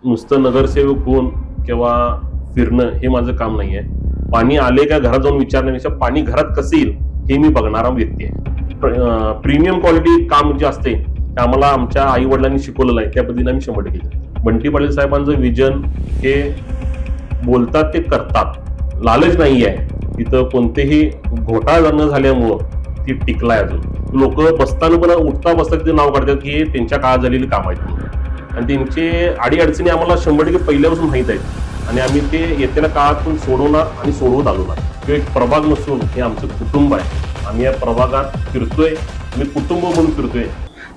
नुसतं नगरसेवक होऊन किंवा फिरणं हे माझं काम नाहीये. पाणी आले का घरात जाऊन विचारण्यापेक्षा पाणी घरात कसं येईल हे मी बघणारा व्यक्ती आहे. प्रीमियम क्वालिटी काम जे असते ते आम्हाला आमच्या आई वडिलांनी शिकवलेलं आहे, त्या पद्धतीने आम्ही 100% केलं. बंटी पाटील साहेबांचं विजन हे बोलतात ते करतात. लालच नाही आहे तिथं, कोणतेही घोटाळा न झाल्यामुळं ती टिकलाय. अजून लोक बसताना पण उठता बसता ते नाव काढतात की त्यांच्या काळात झालेली काम आहेत आणि त्यांचे अडीअडचणी आम्हाला 100% पहिल्यापासून माहीत आहेत आणि आम्ही ते येत्या काळातून सोडवणार आणि सोडवत आलो ना. किंवा एक प्रभाग नसून हे आमचं कुटुंब आहे. आम्ही या प्रभागात फिरतोय, मी कुटुंब म्हणून फिरतोय.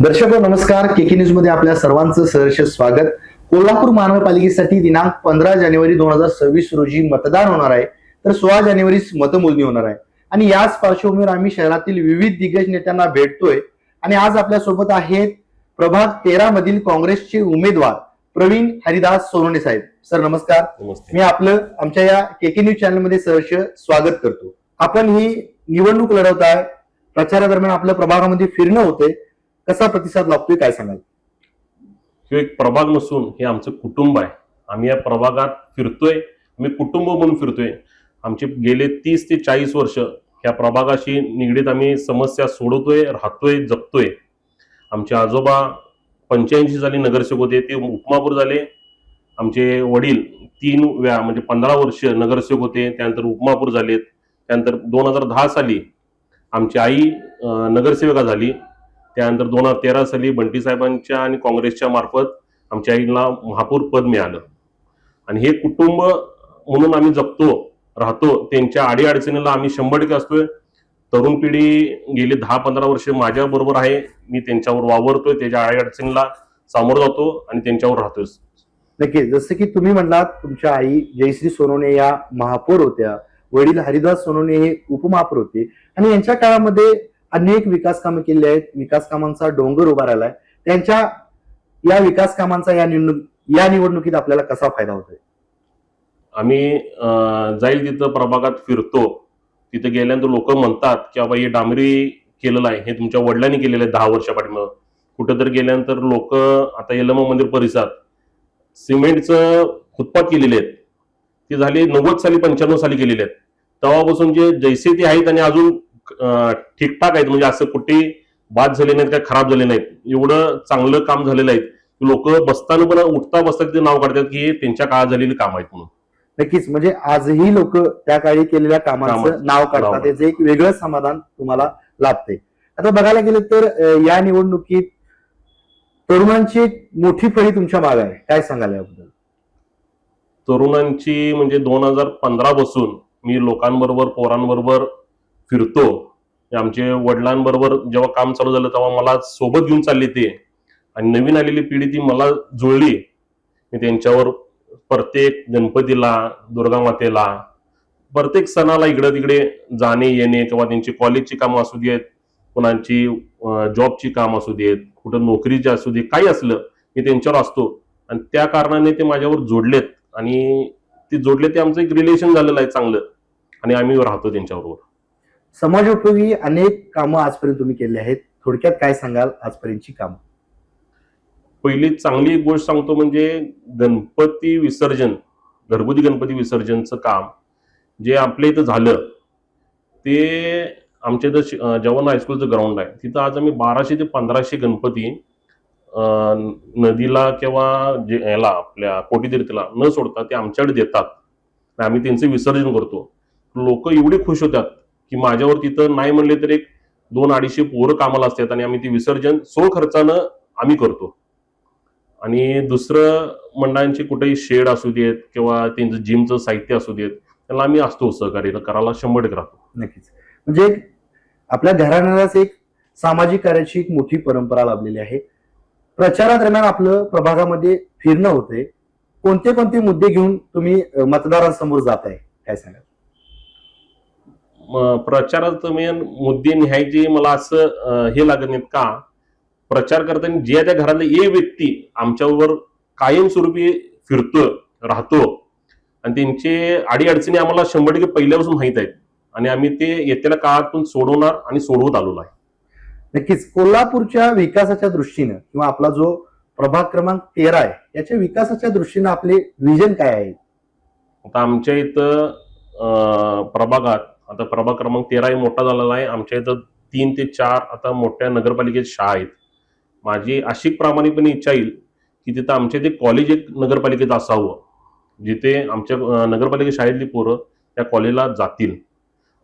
दर्शको नमस्कार, केके न्यूज मध्ये आपल्या सर्वांचं सहर्ष स्वागत. कोल्हापूर महानगरपालिकेसाठी दिनांक 15 जानेवारी 2026 रोजी मतदान होणार आहे, तर 16 जानेवारी मतमोजणी होणार आहे आणि याच पार्श्वभूमीवर आम्ही शहरातील विविध दिग्गज नेत्यांना भेटतोय आणि आज आपल्या सोबत आहेत प्रभाग 13 मधील काँग्रेसचे उमेदवार प्रवीण हरिदास सोनवणे साहेब. सर नमस्कार. नमस्ते. मी आपलं आमच्या या केके न्यूज चॅनल मध्ये सहर्ष स्वागत करतो. आपण ही निवडणूक लढवताय, प्रचारादरम्यान आपल्या प्रभागामध्ये फिरणं होते, कसा प्रतिसाद लाभतोय काय सांगाल? किंवा एक प्रभाग नसून हे आमचं कुटुंब आहे. आम्ही या प्रभागात फिरतोय, मी कुटुंब म्हणून फिरतोय. आमचे गेले 30 ते 40 वर्ष ह्या प्रभागाशी निगडीत आम्ही समस्या सोडवतोय, राहतोय, जगतोय. आमचे आजोबा 85 साली नगरसेवक होते, ते उपमहापौर झाले. आमचे वडील 3 वेळा म्हणजे 15 वर्ष नगरसेवक होते, त्यानंतर उपमहापौर झालेत. त्यानंतर 2010 साली आमची आई नगरसेविका झाली. त्यानंतर 2013 साली बंटी साहेबांच्या आणि काँग्रेसच्या मार्फत आमच्या आईला महापौर पद मिळालं आणि हे कुटुंब म्हणून आम्ही जगतो, राहतो. त्यांच्या अडीअडचणीला आम्ही 100% असतोय. तरुण पिढी गेली 10-15 वर्ष माझ्या बरोबर आहे. मी त्यांच्यावर वावरतोय, त्याच्या अडीअडचणीला सामोरं जातो आणि त्यांच्यावर राहतोय. नक्की, जसं की तुम्ही म्हणलात तुमच्या आई जयश्री सोनवणे या महापौर होत्या, वडील हरिदास सोनवणे हे उपमहापौर होते आणि यांच्या काळामध्ये अनेक विकास कामं केली आहेत. विकास कामांचा डोंगर उभा राहिलाय. त्यांच्या या विकास कामांचा या निवडणुकीत आपल्याला कसा फायदा होतोय? आम्ही जाईल तिथं प्रभागात फिरतो, तिथे गेल्यानंतर लोक म्हणतात की बाबा हे डांबरी केलेलं आहे, हे तुमच्या वडिलांनी केलेलं आहे 10 वर्षापाठीमागं. कुठं तर गेल्यानंतर लोक आता यलम मंदिर परिसरात सिमेंटचं फुटपाथ केलेले आहेत, ती झाली 90 साली 95 साली केलेले आहेत. तेव्हापासून जे जैसे ते आहेत आणि अजून ठीकठाक आहेत, म्हणजे असं कुठेही बाद झाले नाहीत, काय खराब झाले नाहीत, एवढं चांगलं काम झालेलं आहे. लोक बसताना पण उठता बसता ते नाव काढतात की त्यांच्या काळात झालेली काम आहेत म्हणून. नक्कीच, म्हणजे आजही लोक त्या काळी केलेल्या कामांचं नाव काढतात, त्याचं एक वेगळं समाधान तुम्हाला लाभते. आता बघायला गेलं तर या निवडणुकीत तरुणांची मोठी फळी तुमच्या मागे आहे, काय सांगाल याबद्दल? तरुणांची म्हणजे 2015 पासून मी लोकांबरोबर, पोरांबरोबर फिरतो. आमचे वडिलांबरोबर जेव्हा काम चालू झालं तेव्हा मला सोबत घेऊन चालले ते, आणि नवीन आलेली पिढी ती मला जुळली. मी त्यांच्यावर प्रत्येक गणपतीला, दुर्गा मातेला, प्रत्येक सणाला इकडे तिकडे जाणे येणे, किंवा त्यांची कॉलेजची कामं असू देत, कोणाची जॉबची कामं असू देत, कुठं नोकरीची असू दे, काही असलं मी त्यांच्यावर असतो आणि त्या कारणाने ते माझ्यावर जोडलेत आणि ते जोडले, ते आमचं एक रिलेशन झालेलं आहे चांगलं आणि आम्ही राहतो त्यांच्याबरोबर. समाजोपयोगी अनेक कामं आजपर्यंत तुम्ही केली आहेत, थोडक्यात काय सांगाल आजपर्यंतची कामं? पहिली चांगली एक गोष्ट सांगतो म्हणजे गणपती विसर्जन, घरगुती गणपती विसर्जनचं काम जे आपल्या इथं झालं, ते आमच्या इथं जवान हायस्कूलचं ग्राउंड आहे, तिथं आज आम्ही 1200 ते 1500 गणपती नदीला किंवा याला आपल्या कोटीतीर्थला न सोडता ते आमच्याकडे देतात. आम्ही त्यांचं विसर्जन करतो. लोक एवढे खुश होतात की माझ्यावर तिथं नाही म्हणले तर एक 200-250 पोरं कामाला असतात आणि आम्ही ते विसर्जन सोळ खर्चानं आम्ही करतो. आणि दुसरं मंडळांचे कुठेही शेड असू देत किंवा त्यांचं जिमचं साहित्य असू देत, त्याला आम्ही असतो सहकार्य करायला 100% राहतो. नक्कीच, म्हणजे आपल्या घराण्यालाच एक सामाजिक कार्याची एक मोठी परंपरा लाभलेली आहे. प्रचारादरम्यान आपलं प्रभागामध्ये फिरणं होते, कोणते कोणते मुद्दे घेऊन तुम्ही मतदारांसमोर जात आहे, काय सांगाल? प्रचारात मेन मुद्दे न्यायचे मला असं हे लागत नाहीत का, प्रचार करताना जे त्या घरातले एक व्यक्ती आमच्याबरोबर कायमस्वरूपी फिरतो, राहतो आणि त्यांचे अडीअडचणी आम्हाला 100% पहिल्यापासून माहीत आहेत आणि आम्ही ते येत्या काळातून सोडवणार आणि सोडवत आलेलो आहे. नक्कीच, कोल्हापूरच्या विकासाच्या दृष्टीनं किंवा आपला जो प्रभाग क्रमांक 13 आहे, याच्या विकासाच्या दृष्टीने आपले विजन काय आहे? आता आमच्या इथं प्रभागात आता प्रभाग क्रमांक 13 मोठा झालेला आहे. आमच्या इथं 3 ते 4 आता मोठ्या नगरपालिकेत शाळा आहेत. माझी अशी प्रामाणिकपणे इच्छा येईल की तिथं आमच्या इथे कॉलेज एक नगरपालिकेत असावं, जिथे आमच्या नगरपालिका शाळेतली पोरं त्या कॉलेजला जातील.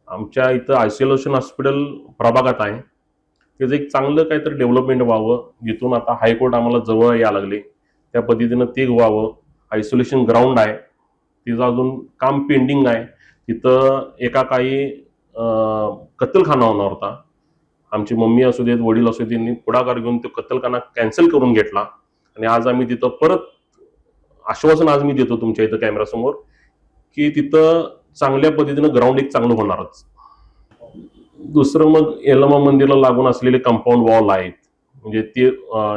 आमच्या इथं आयसोलेशन हॉस्पिटल प्रभागात आहे, त्याचं एक चांगलं काहीतरी डेव्हलपमेंट व्हावं, जिथून आता हायकोर्ट आम्हाला जवळ यायला लागले त्या पद्धतीनं ते व्हावं. आयसोलेशन ग्राउंड आहे, तिचं अजून काम पेंडिंग आहे. तिथं एका काही कत्तलखाना होणार होता. आमची मम्मी असू देत, वडील असू देत, त्यांनी पुढाकार घेऊन तो कत्तलखाना कॅन्सल करून घेतला. आणि आज आम्ही तिथं परत आश्वासन आज मी देतो तुमच्या इथं कॅमेरासमोर की तिथं चांगल्या पद्धतीनं ग्राउंड एक चांगलं होणारच. दुसरं मग यल्लमा मंदिरला लागून असलेले कंपाऊंड वॉल आहेत, म्हणजे ते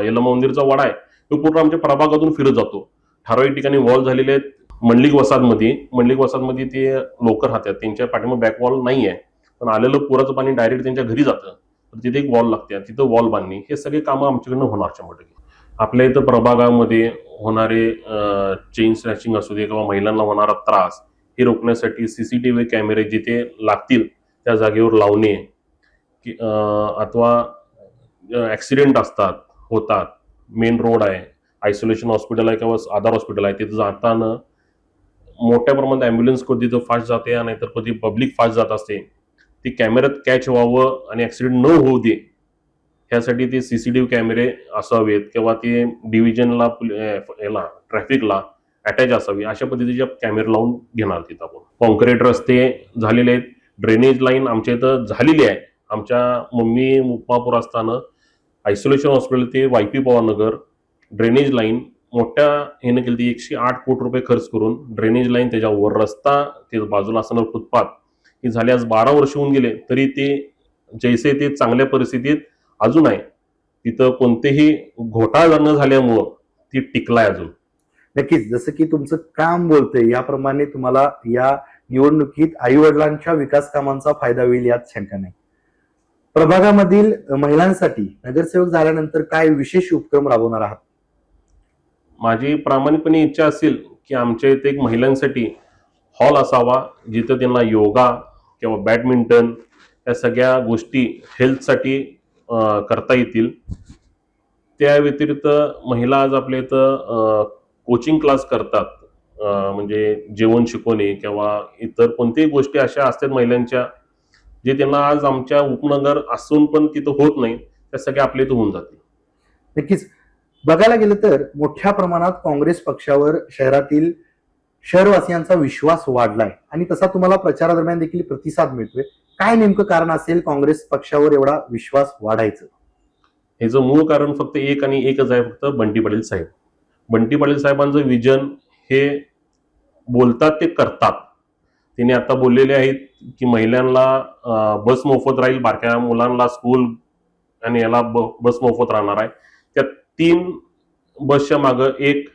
यल्लमा मंदिरचा वाडा आहे तो पूर्ण आमच्या प्रभागातून फिरत जातो. ठराविक ठिकाणी वॉल झालेले आहेत. मंडलिक वसाहतमध्ये ते लोक राहतात, त्यांच्या पाठीमागे बॅक वॉल नाही आहे, पण आलेलं पुराचं पाणी डायरेक्ट त्यांच्या घरी जातं, तर तिथे एक वॉल लागते, तिथं वॉल बांधणी, हे सगळे कामं आमच्याकडनं होणार 100%. आपल्या इथं प्रभागामध्ये होणारे चेन स्नॅचिंग असू दे किंवा महिलांना होणारा त्रास हे रोखण्यासाठी CCTV कॅमेरे जिथे लागतील त्या जागेवर लावणे, अथवा ऍक्सिडेंट होतात, मेन रोड आहे, आयसोलेशन हॉस्पिटल आहे किंवा आधार हॉस्पिटल आहे, तिथं जाताना मोठ्या प्रमाणात ॲम्ब्युलन्स कधी तिथं फास्ट जाते नाहीतर कधी पब्लिक फास्ट जात असते, ती कॅमेऱ्यात कॅच व्हावं आणि ॲक्सिडेंट न होऊ दे ह्यासाठी ते CCTV कॅमेरे असावेत किंवा ते डिव्हिजनला याला ट्रॅफिकला अटॅच असावी, अशा पद्धतीचे कॅमेरे लावून घेणार तिथं आपण. कॉन्क्रीट रस्ते झालेले आहेत, ड्रेनेज लाईन आमच्या इथं झालेली आहे. आमच्या मम्मी मुप्पापूर असताना आयसोलेशन हॉस्पिटल ते YP पवारनगर ड्रेनेज लाईन मोठ्या ह्यानं केली ती 108 कोटी रुपये खर्च करून ड्रेनेज लाईन, त्याच्यावर रस्ता, ते बाजूला असणारं फुटपाथ, ही झाले आज 12 वर्ष होऊन गेले तरी ते जैसे ते चांगल्या परिस्थितीत अजून आहे. तिथं कोणतेही घोटाळा न झाल्यामुळं ती टिकलाय अजून. नक्कीच, जसं की तुमचं काम बोलतंय याप्रमाणे तुम्हाला या निवडणुकीत आई-वडिलांच्या विकास कामांचा फायदा होईल यात शंका नाही. प्रभागामधील महिलांसाठी नगरसेवक झाल्यानंतर काय विशेष उपक्रम राबवणार आहात? माझी प्रामाणिकपणे इच्छा असेल की आमच्या इथे एक महिलांसाठी हॉल असावा, जिथं त्यांना योगा किंवा बॅडमिंटन या सगळ्या गोष्टी हेल्थसाठी करता येतील. त्या व्यतिरिक्त महिला आज आपल्या इथं कोचिंग क्लास करतात, म्हणजे जेवण शिकवणे किंवा इतर कोणत्याही गोष्टी अशा असतात महिलांच्या, जे त्यांना आज आमच्या उपनगर असून पण तिथं होत नाही, त्या सगळ्या आपल्या इथं होऊन जातील. नक्कीच, बघायला गेलं तर मोठ्या प्रमाणात काँग्रेस पक्षावर शहरातील शहरवासियांचा विश्वास वाढलाय आणि तसा तुम्हाला प्रचारादरम्यान देखील प्रतिसाद मिळतोय. काय नेमकं कारण असेल काँग्रेस पक्षावर एवढा विश्वास वाढायचं? ह्याचं मूळ कारण फक्त एक आणि एकच आहे, फक्त बंटी पाटील साहेब. बंटी पाटील साहेबांचं विजन हे बोलतात ते करतात. त्यांनी आता बोललेले आहेत की महिलांना बस मोफत राहील, बारक्या मुलांना स्कूल आणि याला बस मोफत राहणार आहे. त्या 3 बसच्या मागं एक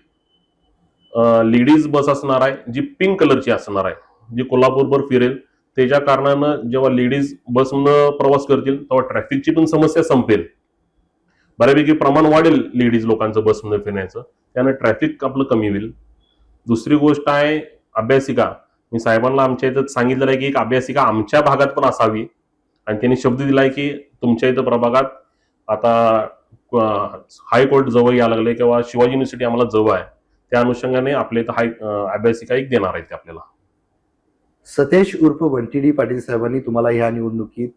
लेडीज बस असणार आहे, जी पिंक कलरची असणार आहे, जी कोल्हापूरभर फिरेल. त्याच्या कारणानं जेव्हा लेडीज बसनं प्रवास करतील तेव्हा ट्रॅफिकची पण समस्या संपेल, बऱ्यापैकी प्रमाण वाढेल लेडीज लोकांचं बसमध्ये फिरण्याचं, त्यानं ट्रॅफिक आपलं कमी होईल. दुसरी गोष्ट आहे अभ्यासिका. मी साहेबांना आमच्या इथं सांगितलेलं आहे की एक अभ्यासिका आमच्या भागात पण असावी, आणि त्यांनी शब्द दिलाय की तुमच्या इथं प्रभागात आता हायकोर्ट जवळ यायला लागले किंवा शिवाजी युनिव्हर्सिटी आम्हाला जवळ आहे, त्या अनुषंगाने आपल्या इथं अभ्यासिका एक देणार आहेत ते आपल्याला. सतेज उर्फ बंटी डी पाटील साहेबांनी तुम्हाला ह्या निवडणुकीत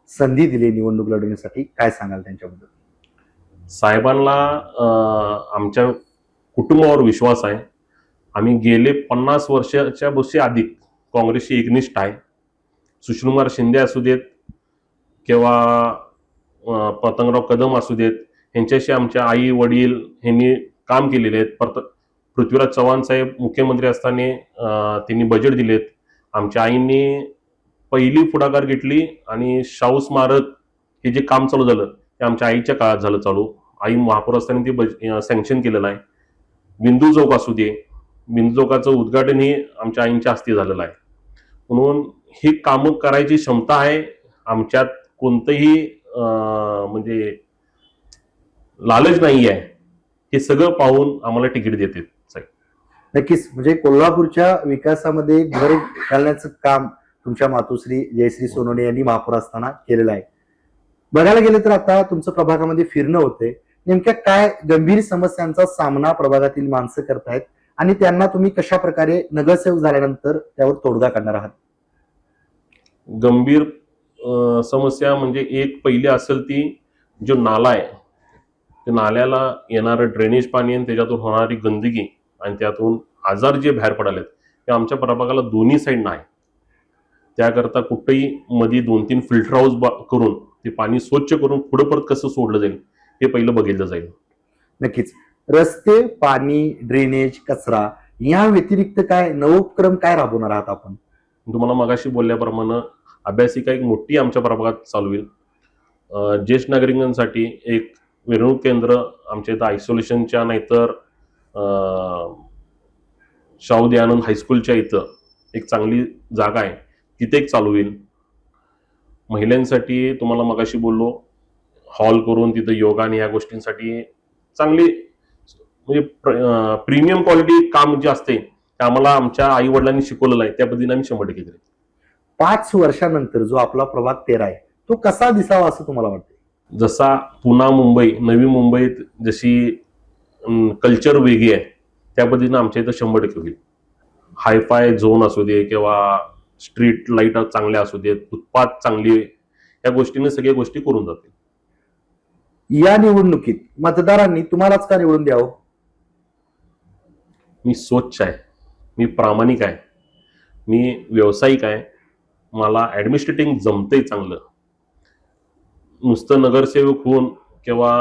संधी दिली निवडणूक लढवण्यासाठी, काय सांगाल त्यांच्याबद्दल? साहेबांना आमच्या कुटुंबावर विश्वास आहे. आम्ही गेले 50 वर्षाच्या वर्षी अधिक काँग्रेसशी एकनिष्ठ आहे. सुशीलकुमार शिंदे असू देत किंवा पतंगराव कदम असू देत, यांच्याशी आमच्या आई वडील यांनी काम केलेले आहेत. पृथ्वीराज चव्हाण साहेब मुख्यमंत्री असताना त्यांनी बजेट दिलेत. आमच्या आईंनी पहिली पुढाकार घेतली आणि शाहू स्मारक हे जे काम चालू झालं ते आमच्या आईच्या काळात झालं चालू. आई महापौर असताना ते सँक्शन केलेलं आहे. बिंदू चौक असू दे, बिंदू चौकाचं उद्घाटन हे आमच्या आईंच्या हस्ते झालेलं आहे. म्हणून ही कामं करायची क्षमता आहे आमच्यात, कोणतंही म्हणजे लालच नाही आहे. हे सगळं पाहून आम्हाला तिकीट देते साहेब. नक्कीच, म्हणजे कोल्हापूरच्या विकासामध्ये भर घालण्याचं काम तुमच्या मातोश्री जयश्री सोनवणे यांनी महापौर असताना केलेलं आहे. बघायला गेलं तर आता तुमचं प्रभागामध्ये फिरणं होते, नेमक्या काय गंभीर समस्यांचा सामना प्रभागातील माणसं करतायत आणि त्यांना तुम्ही कशा प्रकारे नगरसेवक झाल्यानंतर त्यावर तोडगा काढणार आहात? गंभीर समस्या म्हणजे एक पहिली असेल ती जो नाला आहे, त्या नाल्याला येणारं ड्रेनेज पाणी आणि त्याच्यातून होणारी गंदगी आणि त्यातून आजार जे बाहेर पडालेत ते आमच्या प्रभागाला दोन्ही साईड नाही. त्याकरता कुठेही मध्ये 2-3 फिल्टर हाऊस करून ते पाणी स्वच्छ करून पुढे परत कसं सोडलं जाईल हे पहिलं बघितलं जाईल. नक्कीच, रस्ते, पाणी, ड्रेनेज, कचरा या व्यतिरिक्त काय नवोपक्रम काय राबवणार आहात आपण? तुम्हाला मगाशी बोलल्याप्रमाणे अभ्यासिका एक मोठी आमच्या प्रभागात चालू होईल. ज्येष्ठ नागरिकांसाठी एक मिरवणूक केंद्र आमच्या इथं आयसोलेशनच्या नाहीतर शाहू दयानंद हायस्कूलच्या इथं एक चांगली जागा आहे, तिथे एक चालू होईल. महिलांसाठी तुम्हाला मगाशी बोललो हॉल करून तिथं योगा आणि या गोष्टींसाठी चांगली म्हणजे प्रीमियम क्वालिटी काम जे असते ते आम्हाला आमच्या आई वडिलांनी शिकवलेलं आहे, त्या पद्धतीने आम्ही 100% करेल. 5 वर्षानंतर जो आपला प्रभाग 13 आहे तो कसा दिसावा असं तुम्हाला वाटतं? जसा पुणा मुंबई नवी मुंबईत जशी कल्चर वेगळी आहे त्या पद्धतीनं आमच्या इथं 100% होईल. हायफाय झोन असू दे किंवा स्ट्रीट लाईट चांगल्या असू देत, फुटपाथ चांगली, या गोष्टीने सगळ्या गोष्टी करून जातील. या निवडणुकीत मतदारांनी तुम्हालाच का निवडून द्यावं? मी स्वच्छ आहे, मी प्रामाणिक आहे, मी व्यावसायिक आहे, मला ऍडमिनिस्ट्रेटिंग जमतंय चांगलं. नुसतं नगरसेवक होऊन किंवा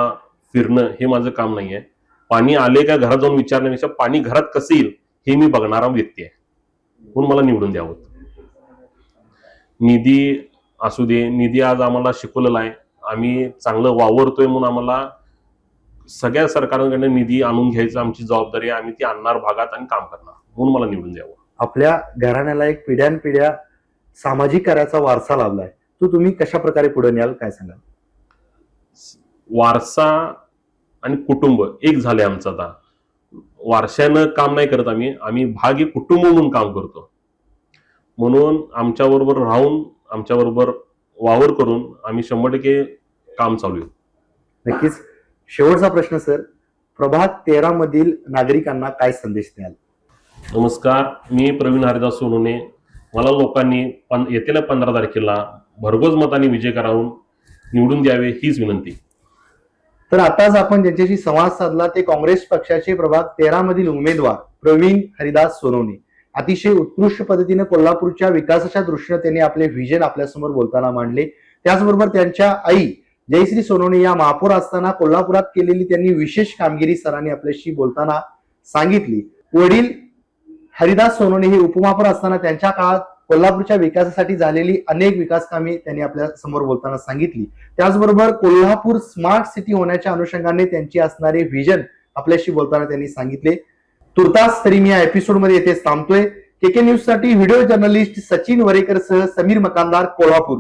फिरणं हे माझं काम नाही आहे. पाणी आले का घरात जाऊन विचारण्यापेक्षा पाणी घरात कसं येईल हे मी बघणारा व्यक्ती आहे, म्हणून मला निवडून द्यावं. निधी असू दे, निधी आज आम्हाला शिकवलेला आहे, आम्ही चांगलं वावरतोय म्हणून आम्हाला सगळ्या सरकारकडनं निधी आणून घ्यायचं आमची जबाबदारी आहे. आम्ही ती आणणार भागात आणि काम करणार, म्हणून मला निवडून द्यावं. आपल्या घराण्याला एक पिढ्यानपिढ्या सामाजिक कार्याचा वारसा लाभलाय, तो तुम्ही कशा प्रकारे पुढे न्याल, काय सांगाल? वारसा आणि कुटुंब एक झाले आमचं. आता वारशानं काम नाही करत आम्ही भाग एक कुटुंब म्हणून काम करतो. म्हणून आमच्याबरोबर राहून आमच्याबरोबर वावर करून आम्ही 100% काम चालू आहे. नक्कीच, शेवटचा प्रश्न सर, प्रभाग 13 मधील नागरिकांना काय संदेश द्याल? नमस्कार, मी प्रवीण हरिदास सोनवणे. मला लोकांनी येत्या 15 तारखेला भरघोस मताने विजय करावून निवडून द्यावे हीच विनंती. तर आताच आपण ज्यांच्याशी संवाद साधला ते काँग्रेस पक्षाचे प्रभाग 13 मधील उमेदवार प्रवीण हरिदास सोनवणे. अतिशय उत्कृष्ट पद्धतीने कोल्हापूरच्या विकासाच्या दृष्टीने त्यांनी आपले व्हिजन आपल्यासमोर बोलताना मांडले. त्याचबरोबर त्यांच्या आई जयश्री सोनवणे या महापौर असताना कोल्हापुरात केलेली त्यांनी विशेष कामगिरी सरांनी आपल्याशी बोलताना सांगितली. वडील हरिदास सोनवणे हे उपमहापौर असताना त्यांच्या काळात कोल्हापूरच्या विकासासाठी झालेली अनेक विकास कामे त्यांनी आपल्या समोर बोलताना सांगितली. त्याचबरोबर कोल्हापूर स्मार्ट सिटी होण्याच्या अनुषंगाने त्यांची असणारे व्हिजन आपल्याशी बोलताना त्यांनी सांगितले. तुर्तास तरी मी या एपिसोडमध्ये येथे थांबतोय. केके न्यूज साठी व्हिडिओ जर्नलिस्ट सचिन वरेकर सह समीर मकानदार, कोल्हापूर.